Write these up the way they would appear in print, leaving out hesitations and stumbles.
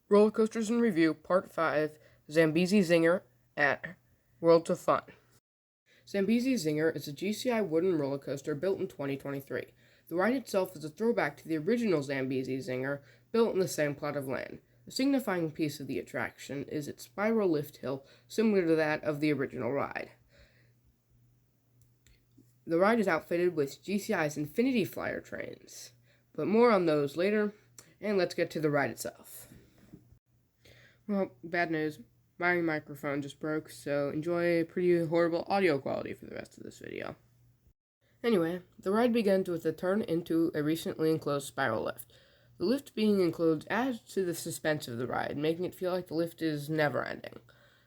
Roller Coasters in Review, Part 5, Zampezi Zinger at Worlds of Fun. Zampezi Zinger is a GCI wooden roller coaster built in 2023. The ride itself is a throwback to the original Zampezi Zinger, built in the same plot of land. The signifying piece of the attraction is its spiral lift hill, similar to that of the original ride. The ride is outfitted with GCI's Infinity Flyer trains, but more on those later, and let's get to the ride itself. Well, bad news. My microphone just broke, so enjoy pretty horrible audio quality for the rest of this video. Anyway, the ride begins with a turn into a recently enclosed spiral lift. The lift being enclosed adds to the suspense of the ride, making it feel like the lift is never ending.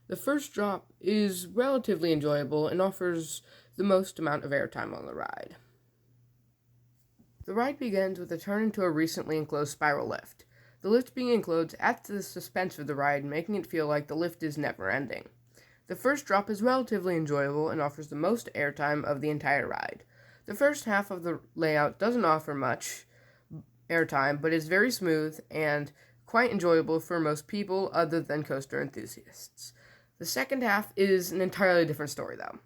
The first drop is relatively enjoyable and offers the most amount of airtime on the ride. The ride begins with a turn into a recently enclosed spiral lift. The lift being enclosed adds to the suspense of the ride, making it feel like the lift is never ending. The first drop is relatively enjoyable and offers the most airtime of the entire ride. The first half of the layout doesn't offer much airtime, but is very smooth and quite enjoyable for most people other than coaster enthusiasts. The second half is an entirely different story, though.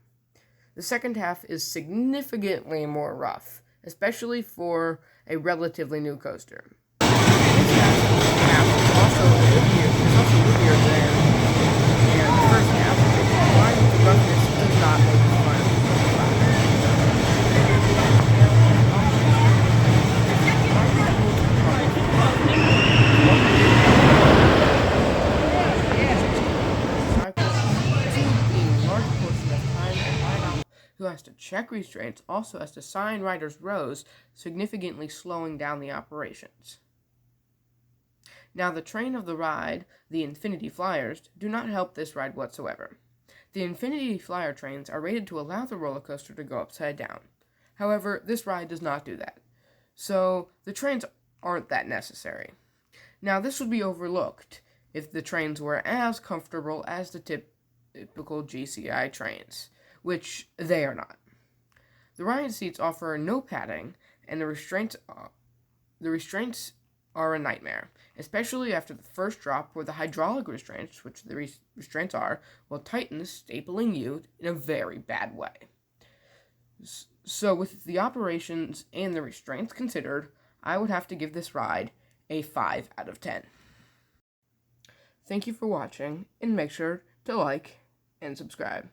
The second half is significantly more rough, especially for a relatively new coaster. This half is also woodier than the first half, combined with the roughness does not make it fun. Who has to check restraints also has to sign riders' rows, significantly slowing down the operations. Now, the train of the ride, the Infinity Flyers, do not help this ride whatsoever. The Infinity Flyer trains are rated to allow the roller coaster to go upside down. However, this ride does not do that. So, the trains aren't that necessary. Now, this would be overlooked if the trains were as comfortable as the typical GCI trains, which they are not. The ride seats offer no padding, and the restraints are a nightmare, especially after the first drop where the hydraulic restraints, which the restraints are, will tighten, stapling you in a very bad way. So with the operations and the restraints considered, I would have to give this ride a 5 out of 10. Thank you for watching, and make sure to like and subscribe.